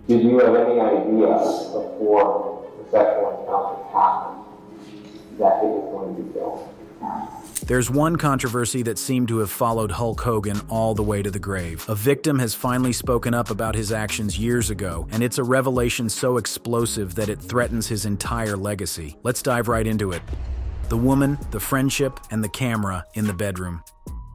Did you have any idea before the sexual encounter happened that it was going to be filmed? There's one controversy that seemed to have followed Hulk Hogan all the way to the grave. A victim has finally spoken up about his actions years ago, and it's a revelation so explosive that it threatens his entire legacy. Let's dive right into it. The woman, the friendship, and the camera in the bedroom.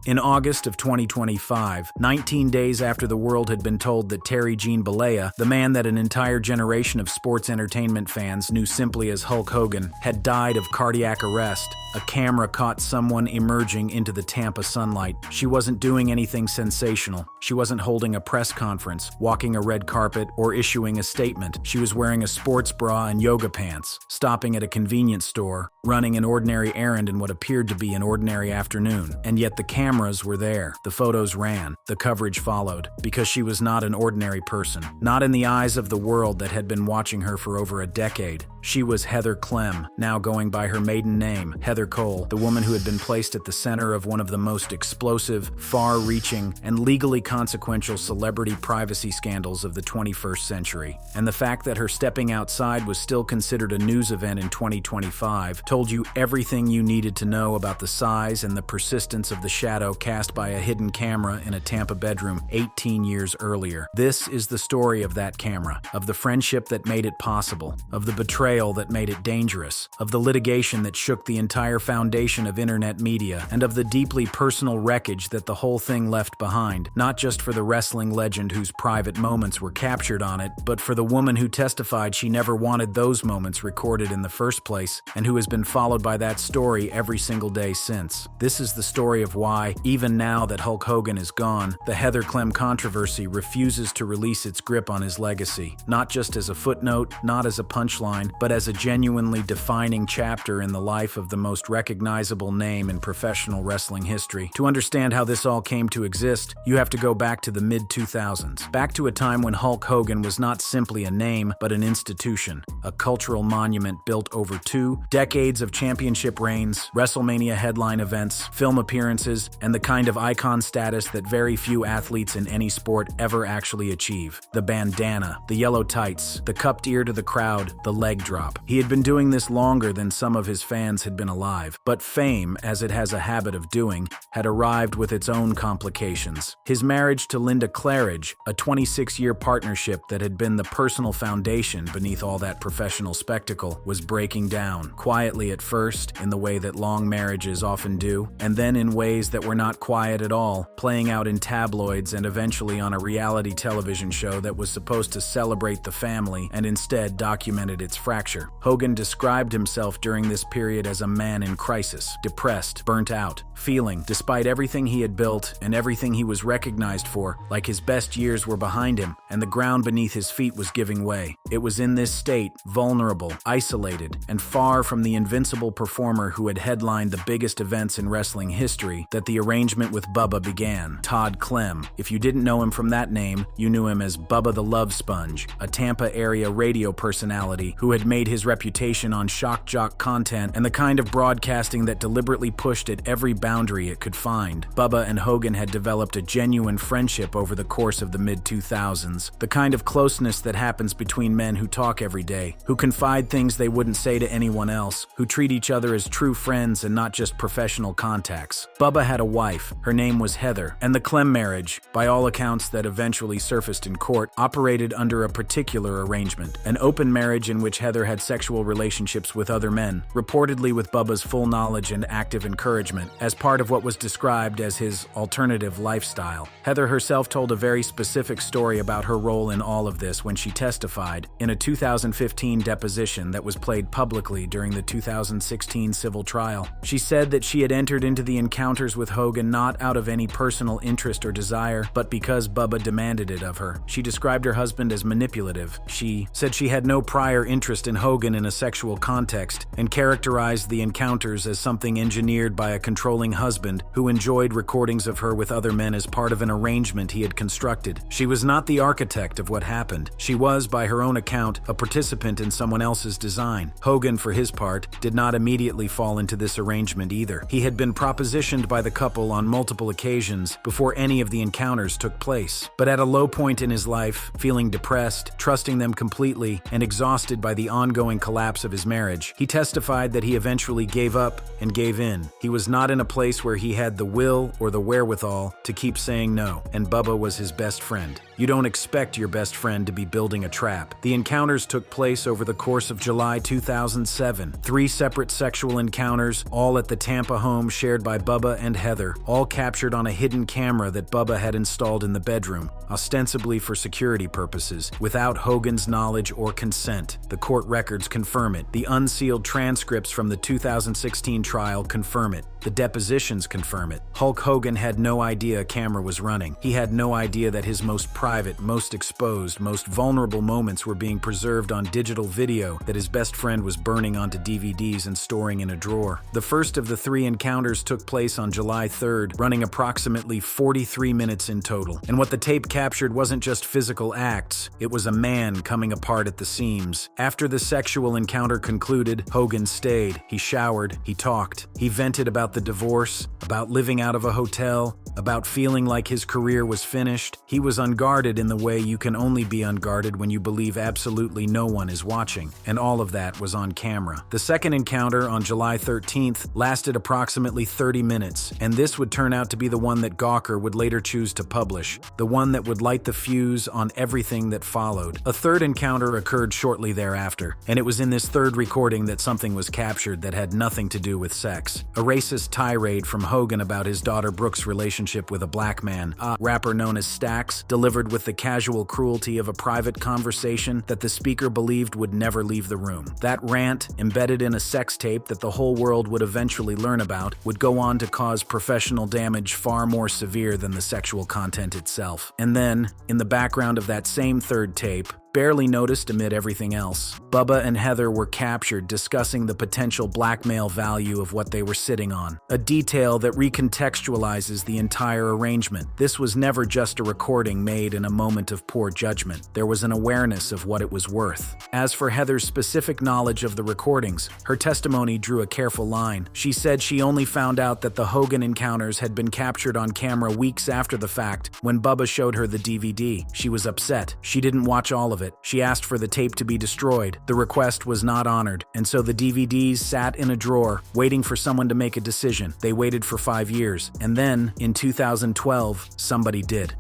In August of 2025, 19 days after the world had been told that Terry Gene Bollea, the man that an entire generation of sports entertainment fans knew simply as Hulk Hogan, had died of cardiac arrest, a camera caught someone emerging into the Tampa sunlight. She wasn't doing anything sensational. She wasn't holding a press conference, walking a red carpet, or issuing a statement. She was wearing a sports bra and yoga pants, stopping at a convenience store, running an ordinary errand in what appeared to be an ordinary afternoon. And yet the cameras were there. The photos ran. The coverage followed. Because she was not an ordinary person. Not in the eyes of the world that had been watching her for over a decade. She was Heather Clem, now going by her maiden name, Heather Cole, the woman who had been placed at the center of one of the most explosive, far-reaching, and legally consequential celebrity privacy scandals of the 21st century. And the fact that her stepping outside was still considered a news event in 2025 told you everything you needed to know about the size and the persistence of the shadow cast by a hidden camera in a Tampa bedroom 18 years earlier. This is the story of that camera, of the friendship that made it possible, of the betrayal that made it dangerous, of the litigation that shook the entire foundation of internet media, and of the deeply personal wreckage that the whole thing left behind, not just for the wrestling legend whose private moments were captured on it, but for the woman who testified she never wanted those moments recorded in the first place, and who has been followed by that story every single day since. This is the story of why, even now that Hulk Hogan is gone, the Heather Clem controversy refuses to release its grip on his legacy, not just as a footnote, not as a punchline, but as a genuinely defining chapter in the life of the most recognizable name in professional wrestling history. To understand how this all came to exist, you have to go back to the mid-2000s, back to a time when Hulk Hogan was not simply a name, but an institution, a cultural monument built over 2 decades of championship reigns, WrestleMania headline events, film appearances, and the kind of icon status that very few athletes in any sport ever actually achieve. The bandana, the yellow tights, the cupped ear to the crowd, the leg drop. He had been doing this longer than some of his fans had been alive, but fame, as it has a habit of doing, had arrived with its own complications. His marriage to Linda Claridge, a 26-year partnership that had been the personal foundation beneath all that professional spectacle, was breaking down, quietly at first, in the way that long marriages often do, and then in ways that were not quiet at all, playing out in tabloids and eventually on a reality television show that was supposed to celebrate the family and instead documented its fracture. Hogan described himself during this period as a man in crisis, depressed, burnt out, feeling, despite everything he had built and everything he was recognized for, like his best years were behind him and the ground beneath his feet was giving way. It was in this state, vulnerable, isolated, and far from the invincible performer who had headlined the biggest events in wrestling history, that the arrangement with Bubba began. Todd Clem. If you didn't know him from that name, you knew him as Bubba the Love Sponge, a Tampa area radio personality who had made his reputation on shock jock content and the kind of broadcasting that deliberately pushed at every boundary it could find. Bubba and Hogan had developed a genuine friendship over the course of the mid-2000s, the kind of closeness that happens between men who talk every day, who confide things they wouldn't say to anyone else, who treat each other as true friends and not just professional contacts. Bubba had a wife. Her name was Heather, and the Clem marriage, by all accounts that eventually surfaced in court, operated under a particular arrangement, an open marriage in which Heather had sexual relationships with other men, reportedly with Bubba's full knowledge and active encouragement, as part of what was described as his alternative lifestyle. Heather herself told a very specific story about her role in all of this when she testified in a 2015 deposition that was played publicly during the 2016 civil trial. She said that she had entered into the encounters with Hogan not out of any personal interest or desire, but because Bubba demanded it of her. She described her husband as manipulative. She said she had no prior interest interest in Hogan in a sexual context and characterized the encounters as something engineered by a controlling husband who enjoyed recordings of her with other men as part of an arrangement he had constructed. She was not the architect of what happened. She was, by her own account, a participant in someone else's design. Hogan, for his part, did not immediately fall into this arrangement either. He had been propositioned by the couple on multiple occasions before any of the encounters took place. But at a low point in his life, feeling depressed, trusting them completely, and exhausted by the ongoing collapse of his marriage, he testified that he eventually gave up and gave in. He was not in a place where he had the will or the wherewithal to keep saying no, and Bubba was his best friend. You don't expect your best friend to be building a trap. The encounters took place over the course of July 2007. 3 separate sexual encounters, all at the Tampa home shared by Bubba and Heather, all captured on a hidden camera that Bubba had installed in the bedroom, ostensibly for security purposes, without Hogan's knowledge or consent. The court records confirm it. The unsealed transcripts from the 2016 trial confirm it. The depositions confirm it. Hulk Hogan had no idea a camera was running. He had no idea that his most private, most exposed, most vulnerable moments were being preserved on digital video that his best friend was burning onto DVDs and storing in a drawer. The first of the 3 encounters took place on July 3rd, running approximately 43 minutes in total. And what the tape captured wasn't just physical acts, it was a man coming apart at the seams. After the sexual encounter concluded, Hogan stayed. He showered, he talked, he vented about the divorce, about living out of a hotel, about feeling like his career was finished. He was unguarded in the way you can only be unguarded when you believe absolutely no one is watching, and all of that was on camera. The second encounter on July 13th lasted approximately 30 minutes, and this would turn out to be the one that Gawker would later choose to publish, the one that would light the fuse on everything that followed. A third encounter occurred shortly thereafter, and it was in this third recording that something was captured that had nothing to do with sex. A racist tirade from Hogan about his daughter Brooke's relationship with a black man, a rapper known as Stax, delivered with the casual cruelty of a private conversation that the speaker believed would never leave the room. That rant, embedded in a sex tape that the whole world would eventually learn about, would go on to cause professional damage far more severe than the sexual content itself. And then, in the background of that same third tape, barely noticed amid everything else, Bubba and Heather were captured discussing the potential blackmail value of what they were sitting on, a detail that recontextualizes the entire arrangement. This was never just a recording made in a moment of poor judgment. There was an awareness of what it was worth. As for Heather's specific knowledge of the recordings, her testimony drew a careful line. She said she only found out that the Hogan encounters had been captured on camera weeks after the fact when Bubba showed her the DVD. She was upset. She didn't watch all of it. She asked for the tape to be destroyed. The request was not honored, and so the DVDs sat in a drawer, waiting for someone to make a decision. They waited for 5 years, and then, in 2012, somebody did.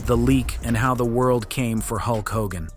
The leak and how the world came for Hulk Hogan.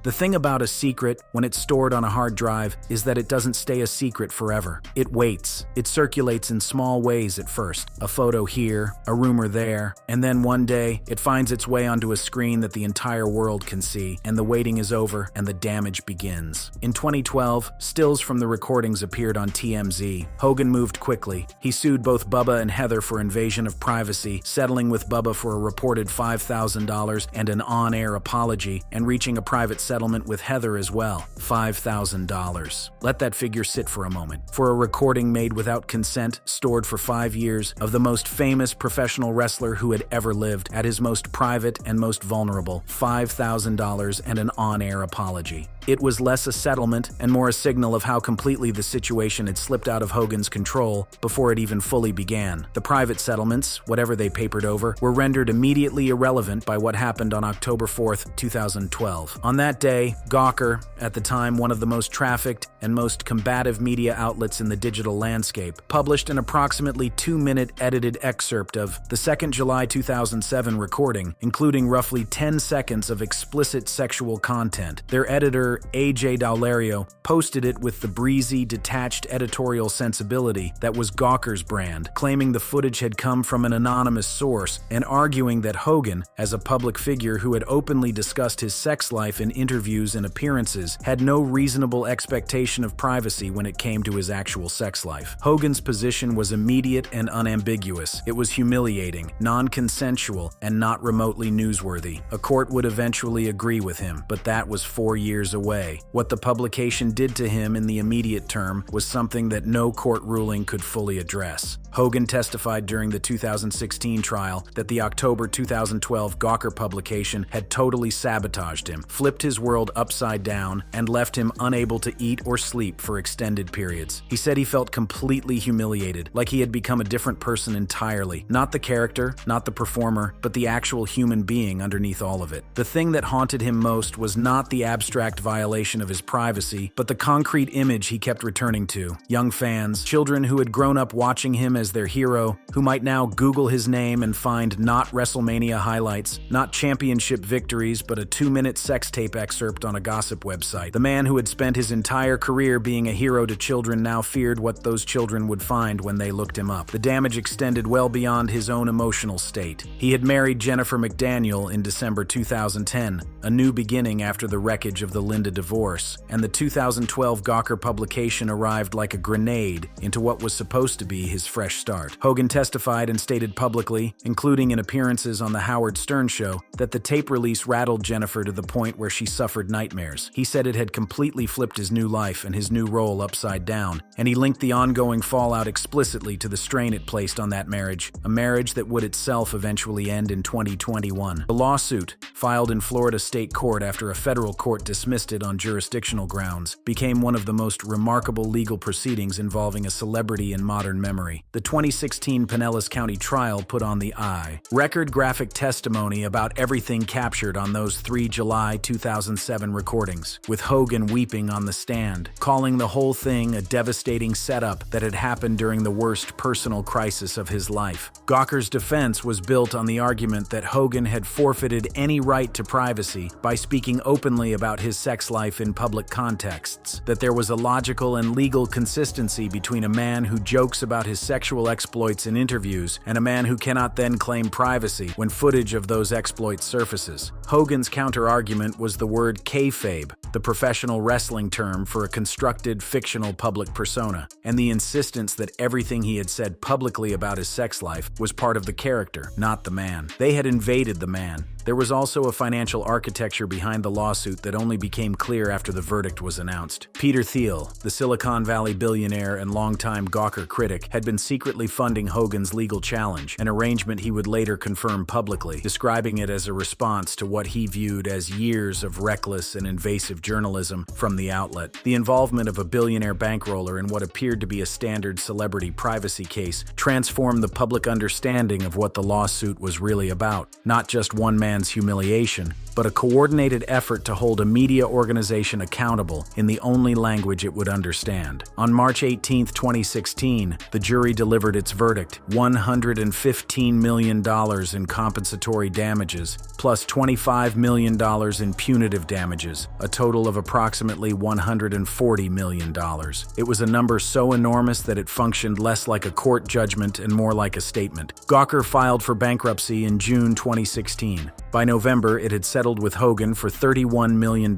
The thing about a secret, when it's stored on a hard drive, is that it doesn't stay a secret forever. It waits. It circulates in small ways at first. A photo here, a rumor there, and then one day, it finds its way onto a screen that the entire world can see, and the waiting is over and the damage begins. In 2012, stills from the recordings appeared on TMZ. Hogan moved quickly. He sued both Bubba and Heather for invasion of privacy, settling with Bubba for a reported $5,000 and an on-air apology, and reaching a private settlement with Heather as well, $5,000. Let that figure sit for a moment. For a recording made without consent, stored for 5 years, of the most famous professional wrestler who had ever lived, at his most private and most vulnerable, $5,000 and an on-air apology. It was less a settlement and more a signal of how completely the situation had slipped out of Hogan's control before it even fully began. The private settlements, whatever they papered over, were rendered immediately irrelevant by what happened on October 4th, 2012. On that day, Gawker, at the time one of the most trafficked and most combative media outlets in the digital landscape, published an approximately 2-minute edited excerpt of the 2nd July 2007 recording, including roughly 10 seconds of explicit sexual content. Their editor, A.J. Daulerio, posted it with the breezy, detached editorial sensibility that was Gawker's brand, claiming the footage had come from an anonymous source and arguing that Hogan, as a public figure who had openly discussed his sex life in interviews and appearances, had no reasonable expectation of privacy when it came to his actual sex life. Hogan's position was immediate and unambiguous. It was humiliating, non-consensual, and not remotely newsworthy. A court would eventually agree with him, but that was 4 years away. away. What the publication did to him in the immediate term was something that no court ruling could fully address. Hogan testified during the 2016 trial that the October 2012 Gawker publication had totally sabotaged him, flipped his world upside down, and left him unable to eat or sleep for extended periods. He said he felt completely humiliated, like he had become a different person entirely. Not the character, not the performer, but the actual human being underneath all of it. The thing that haunted him most was not the abstract violation of his privacy, but the concrete image he kept returning to. Young fans, children who had grown up watching him as their hero, who might now Google his name and find not WrestleMania highlights, not championship victories, but a 2-minute sex tape excerpt on a gossip website. The man who had spent his entire career being a hero to children now feared what those children would find when they looked him up. The damage extended well beyond his own emotional state. He had married Jennifer McDaniel in December 2010, a new beginning after the wreckage of the Linda divorce, and the 2012 Gawker publication arrived like a grenade into what was supposed to be his fresh start. Hogan testified and stated publicly, including in appearances on The Howard Stern Show, that the tape release rattled Jennifer to the point where she suffered nightmares. He said it had completely flipped his new life and his new role upside down, and he linked the ongoing fallout explicitly to the strain it placed on that marriage, a marriage that would itself eventually end in 2021. The lawsuit, filed in Florida state court after a federal court dismissed it on jurisdictional grounds, became one of the most remarkable legal proceedings involving a celebrity in modern memory. The 2016 Pinellas County trial put on the eye. Record graphic testimony about everything captured on those 3 July 2007 recordings, with Hogan weeping on the stand, calling the whole thing a devastating setup that had happened during the worst personal crisis of his life. Gawker's defense was built on the argument that Hogan had forfeited any right to privacy by speaking openly about his sex life in public contexts, that there was a logical and legal consistency between a man who jokes about his sexual exploits in interviews and a man who cannot then claim privacy when footage of those exploits surfaces. Hogan's counter-argument was the word kayfabe, the professional wrestling term for a constructed fictional public persona, and the insistence that everything he had said publicly about his sex life was part of the character, not the man. They had invaded the man. There was also a financial architecture behind the lawsuit that only became clear after the verdict was announced. Peter Thiel, the Silicon Valley billionaire and longtime Gawker critic, had been secretly funding Hogan's legal challenge, an arrangement he would later confirm publicly, describing it as a response to what he viewed as years of reckless and invasive journalism from the outlet. The involvement of a billionaire bankroller in what appeared to be a standard celebrity privacy case transformed the public understanding of what the lawsuit was really about. Not just one man's humiliation, but a coordinated effort to hold a media organization accountable in the only language it would understand. On March 18, 2016, the jury delivered its verdict: $115 million in compensatory damages, plus $25 million in punitive damages, a total of approximately $140 million. It was a number so enormous that it functioned less like a court judgment and more like a statement. Gawker filed for bankruptcy in June 2016. By November, it had settled with Hogan for $31 million,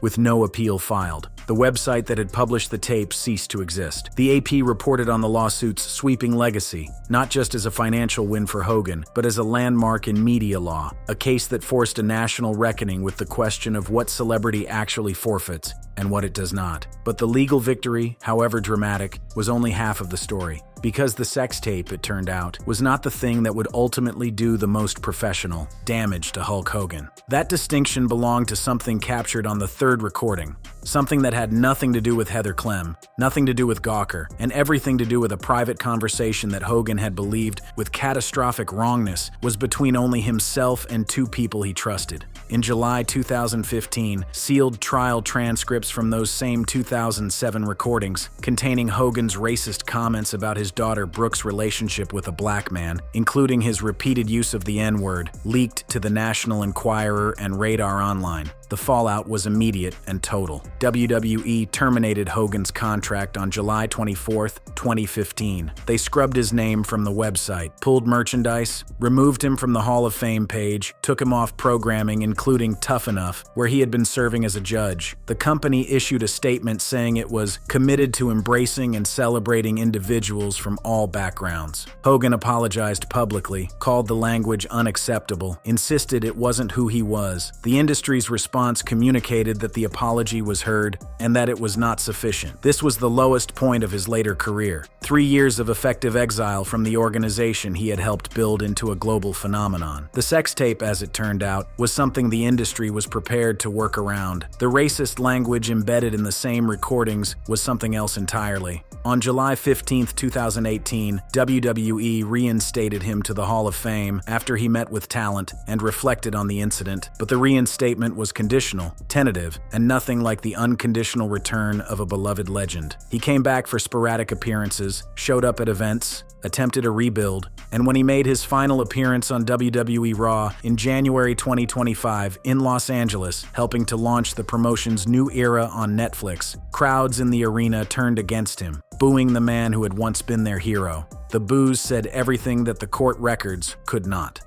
with no appeal filed. The website that had published the tape ceased to exist. The AP reported on the lawsuit's sweeping legacy, not just as a financial win for Hogan, but as a landmark in media law, a case that forced a national reckoning with the question of what celebrity actually forfeits and what it does not. But the legal victory, however dramatic, was only half of the story. Because the sex tape, it turned out, was not the thing that would ultimately do the most professional damage to Hulk Hogan. That distinction belonged to something captured on the third recording, something that had nothing to do with Heather Clem, nothing to do with Gawker, and everything to do with a private conversation that Hogan had believed, with catastrophic wrongness, was between only himself and two people he trusted. In July 2015, sealed trial transcripts from those same 2007 recordings, containing Hogan's racist comments about his daughter Brooke's relationship with a black man, including his repeated use of the N-word, leaked to the National Enquirer and Radar Online. The fallout was immediate and total. WWE terminated Hogan's contract on July 24, 2015. They scrubbed his name from the website, pulled merchandise, removed him from the Hall of Fame page, took him off programming, including including Tough Enough, where he had been serving as a judge. The company issued a statement saying it was committed to embracing and celebrating individuals from all backgrounds. Hogan apologized publicly, called the language unacceptable, insisted it wasn't who he was. The industry's response communicated that the apology was heard and that it was not sufficient. This was the lowest point of his later career. 3 years of effective exile from the organization he had helped build into a global phenomenon. The sex tape, as it turned out, was something the industry was prepared to work around. The racist language embedded in the same recordings was something else entirely. On July 15, 2018, WWE reinstated him to the Hall of Fame after he met with talent and reflected on the incident, but the reinstatement was conditional, tentative, and nothing like the unconditional return of a beloved legend. He came back for sporadic appearances, showed up at events, attempted a rebuild, and when he made his final appearance on WWE Raw in January 2025 in Los Angeles, helping to launch the promotion's new era on Netflix, crowds in the arena turned against him, booing the man who had once been their hero. The boos said everything that the court records could not.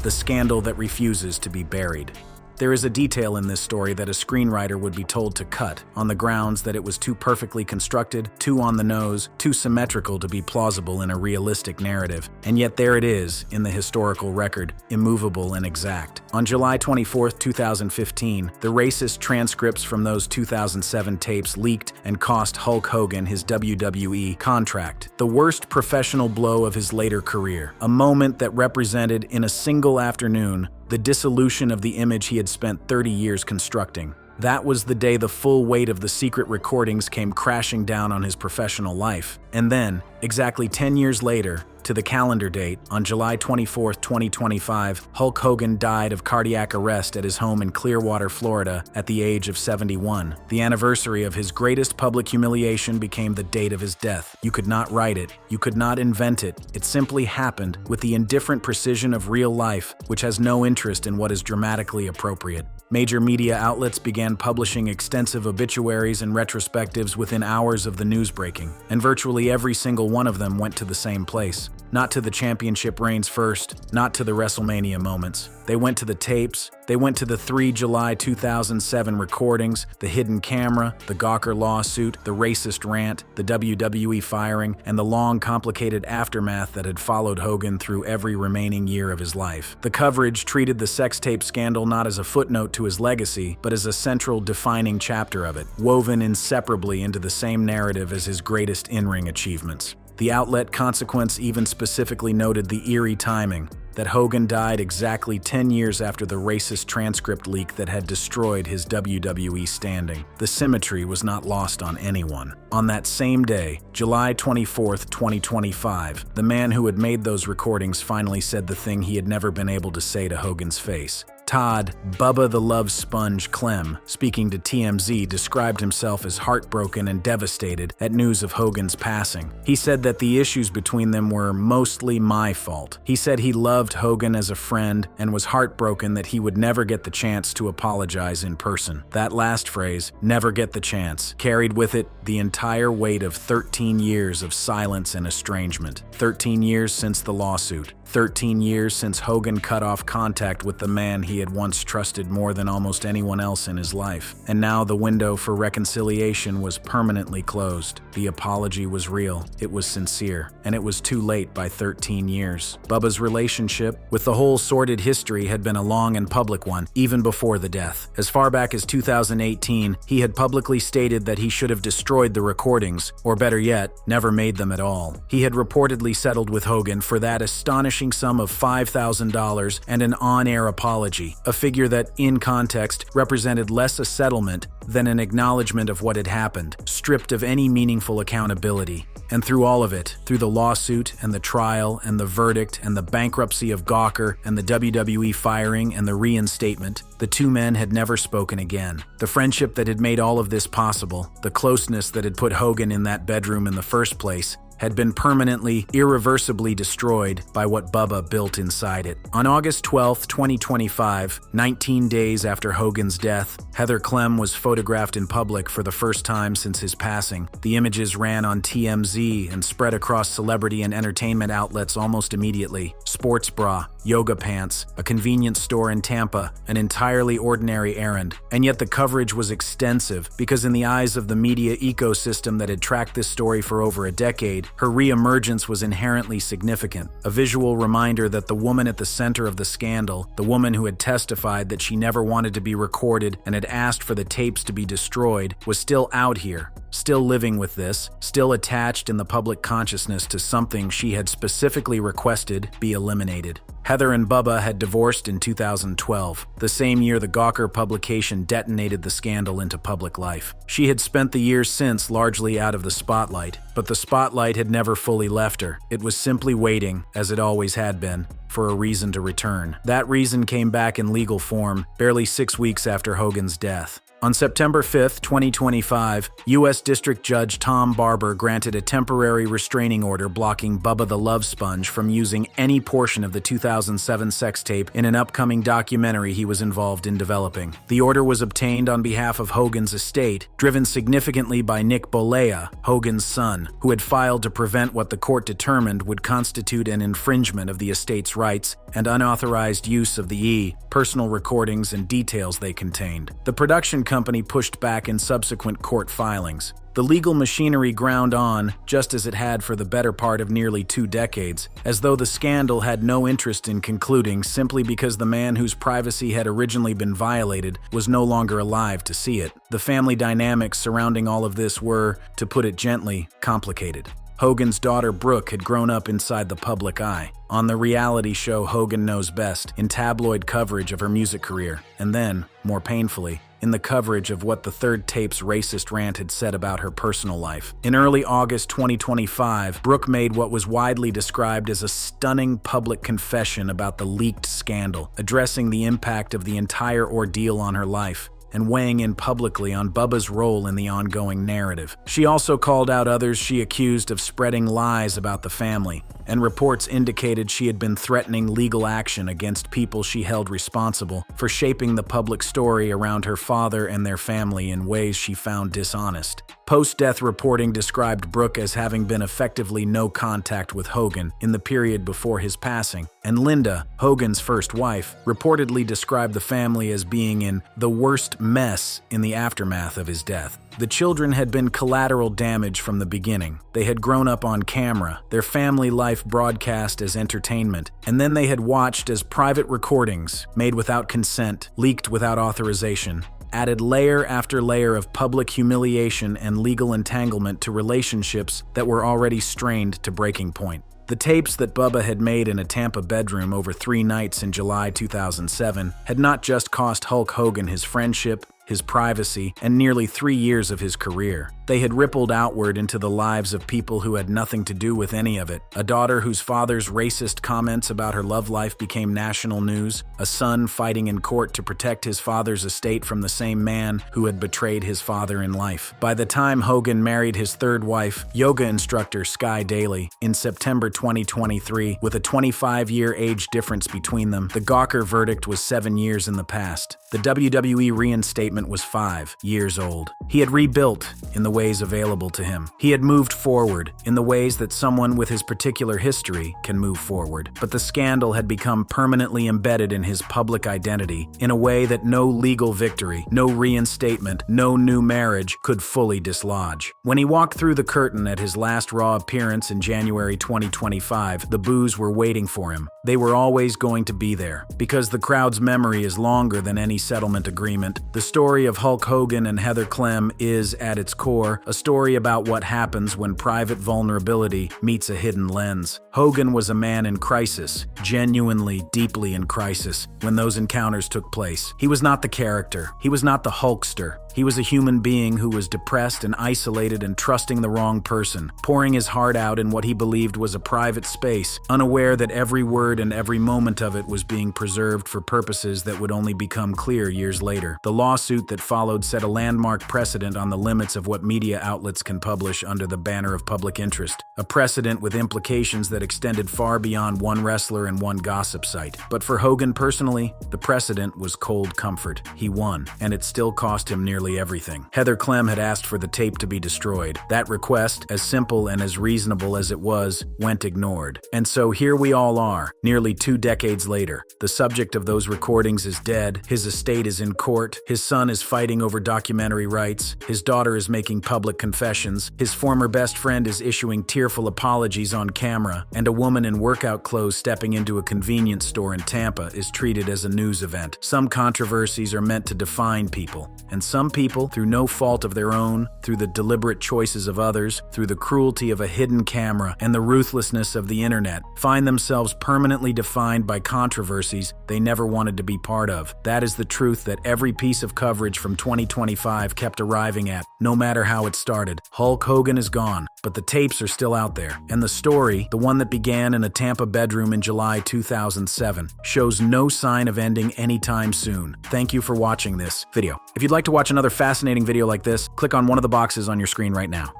The scandal that refuses to be buried. There is a detail in this story that a screenwriter would be told to cut, on the grounds that it was too perfectly constructed, too on the nose, too symmetrical to be plausible in a realistic narrative. And yet there it is, in the historical record, immovable and exact. On July 24, 2015, the racist transcripts from those 2007 tapes leaked and cost Hulk Hogan his WWE contract, the worst professional blow of his later career. A moment that represented, in a single afternoon, the dissolution of the image he had spent 30 years constructing. That was the day the full weight of the secret recordings came crashing down on his professional life. And then, exactly 10 years later, to the calendar date, on July 24, 2025, Hulk Hogan died of cardiac arrest at his home in Clearwater, Florida, at the age of 71. The anniversary of his greatest public humiliation became the date of his death. You could not write it. You could not invent it. It simply happened with the indifferent precision of real life, which has no interest in what is dramatically appropriate. Major media outlets began publishing extensive obituaries and retrospectives within hours of the news breaking, and virtually every single one of them went to the same place. Not to the championship reigns first, not to the WrestleMania moments. They went to the tapes, they went to the 3 July 2007 recordings, the hidden camera, the Gawker lawsuit, the racist rant, the WWE firing, and the long, complicated aftermath that had followed Hogan through every remaining year of his life. The coverage treated the sex tape scandal not as a footnote to his legacy, but as a central defining chapter of it, woven inseparably into the same narrative as his greatest in-ring achievements. The outlet Consequence even specifically noted the eerie timing, that Hogan died exactly 10 years after the racist transcript leak that had destroyed his WWE standing. The symmetry was not lost on anyone. On that same day, July 24, 2025, the man who had made those recordings finally said the thing he had never been able to say to Hogan's face. Todd, Bubba the Love Sponge Clem, speaking to TMZ, described himself as heartbroken and devastated at news of Hogan's passing. He said that the issues between them were mostly my fault. He said he loved Hogan as a friend and was heartbroken that he would never get the chance to apologize in person. That last phrase, never get the chance, carried with it the entire weight of 13 years of silence and estrangement. 13 years since the lawsuit. 13 years since Hogan cut off contact with the man he had once trusted more than almost anyone else in his life. And now the window for reconciliation was permanently closed. The apology was real, it was sincere, and it was too late by 13 years. Bubba's relationship with the whole sordid history had been a long and public one, even before the death. As far back as 2018, he had publicly stated that he should have destroyed the recordings, or better yet, never made them at all. He had reportedly settled with Hogan for that astonishing sum of $5,000 and an on-air apology, a figure that, in context, represented less a settlement than an acknowledgement of what had happened, stripped of any meaningful accountability. And through all of it, through the lawsuit and the trial and the verdict and the bankruptcy of Gawker and the WWE firing and the reinstatement, the two men had never spoken again. The friendship that had made all of this possible, the closeness that had put Hogan in that bedroom in the first place, had been permanently, irreversibly destroyed by what Bubba built inside it. On August 12, 2025, 19 days after Hogan's death, Heather Clem was photographed in public for the first time since his passing. The images ran on TMZ and spread across celebrity and entertainment outlets almost immediately. Sports bra, yoga pants, a convenience store in Tampa, an entirely ordinary errand. And yet the coverage was extensive because in the eyes of the media ecosystem that had tracked this story for over a decade, her re-emergence was inherently significant. A visual reminder that the woman at the center of the scandal, the woman who had testified that she never wanted to be recorded and had asked for the tapes to be destroyed, was still out here, still living with this, still attached in the public consciousness to something she had specifically requested be eliminated. Heather and Bubba had divorced in 2012, the same year the Gawker publication detonated the scandal into public life. She had spent the years since largely out of the spotlight, but the spotlight had never fully left her. It was simply waiting, as it always had been, for a reason to return. That reason came back in legal form barely 6 weeks after Hogan's death. On September 5, 2025, U.S. District Judge Tom Barber granted a temporary restraining order blocking Bubba the Love Sponge from using any portion of the 2007 sex tape in an upcoming documentary he was involved in developing. The order was obtained on behalf of Hogan's estate, driven significantly by Nick Bolea, Hogan's son, who had filed to prevent what the court determined would constitute an infringement of the estate's rights and unauthorized use of the personal recordings and details they contained. The production company pushed back in subsequent court filings. The legal machinery ground on, just as it had for the better part of nearly 2 decades, as though the scandal had no interest in concluding simply because the man whose privacy had originally been violated was no longer alive to see it. The family dynamics surrounding all of this were, to put it gently, complicated. Hogan's daughter Brooke had grown up inside the public eye, on the reality show Hogan Knows Best, in tabloid coverage of her music career, and then, more painfully, in the coverage of what the third tape's racist rant had said about her personal life. In early August 2025, Brooke made what was widely described as a stunning public confession about the leaked scandal, addressing the impact of the entire ordeal on her life and weighing in publicly on Bubba's role in the ongoing narrative. She also called out others she accused of spreading lies about the family, and reports indicated she had been threatening legal action against people she held responsible for shaping the public story around her father and their family in ways she found dishonest. Post-death reporting described Brooke as having been effectively no contact with Hogan in the period before his passing, and Linda, Hogan's first wife, reportedly described the family as being in the worst mess in the aftermath of his death. The children had been collateral damage from the beginning. They had grown up on camera, their family life broadcast as entertainment, and then they had watched as private recordings, made without consent, leaked without authorization, added layer after layer of public humiliation and legal entanglement to relationships that were already strained to breaking point. The tapes that Bubba had made in a Tampa bedroom over 3 nights in July 2007 had not just cost Hulk Hogan his friendship, his privacy, and nearly 3 years of his career. They had rippled outward into the lives of people who had nothing to do with any of it. A daughter whose father's racist comments about her love life became national news, a son fighting in court to protect his father's estate from the same man who had betrayed his father in life. By the time Hogan married his third wife, yoga instructor Sky Daly, in September 2023, with a 25-year age difference between them, the Gawker verdict was 7 years in the past. The WWE reinstatement was 5 years old. He had rebuilt in the ways available to him. He had moved forward in the ways that someone with his particular history can move forward. But the scandal had become permanently embedded in his public identity in a way that no legal victory, no reinstatement, no new marriage could fully dislodge. When he walked through the curtain at his last Raw appearance in January 2025, the boos were waiting for him. They were always going to be there, because the crowd's memory is longer than any settlement agreement. The story of Hulk Hogan and Heather Clem is, at its core, a story about what happens when private vulnerability meets a hidden lens. Hogan was a man in crisis, genuinely, deeply in crisis, when those encounters took place. He was not the character. He was not the Hulkster. He was a human being who was depressed and isolated and trusting the wrong person, pouring his heart out in what he believed was a private space, unaware that every word and every moment of it was being preserved for purposes that would only become clear years later. The lawsuit that followed set a landmark precedent on the limits of what media outlets can publish under the banner of public interest, a precedent with implications that extended far beyond one wrestler and one gossip site. But for Hogan personally, the precedent was cold comfort. He won, and it still cost him nearly everything. Heather Clem had asked for the tape to be destroyed. That request, as simple and as reasonable as it was, went ignored. And so here we all are, nearly 2 decades later. The subject of those recordings is dead, his estate is in court, his son is fighting over documentary rights, his daughter is making public confessions, his former best friend is issuing tearful apologies on camera, and a woman in workout clothes stepping into a convenience store in Tampa is treated as a news event. Some controversies are meant to define people, and some people, through no fault of their own, through the deliberate choices of others, through the cruelty of a hidden camera and the ruthlessness of the internet, find themselves permanently defined by controversies they never wanted to be part of. That is the truth that every piece of coverage from 2025 kept arriving at, no matter how it started. Hulk Hogan is gone, but the tapes are still out there. And the story, the one that began in a Tampa bedroom in July 2007, shows no sign of ending anytime soon. Thank you for watching this video. If you'd like to watch another fascinating video like this, click on one of the boxes on your screen right now.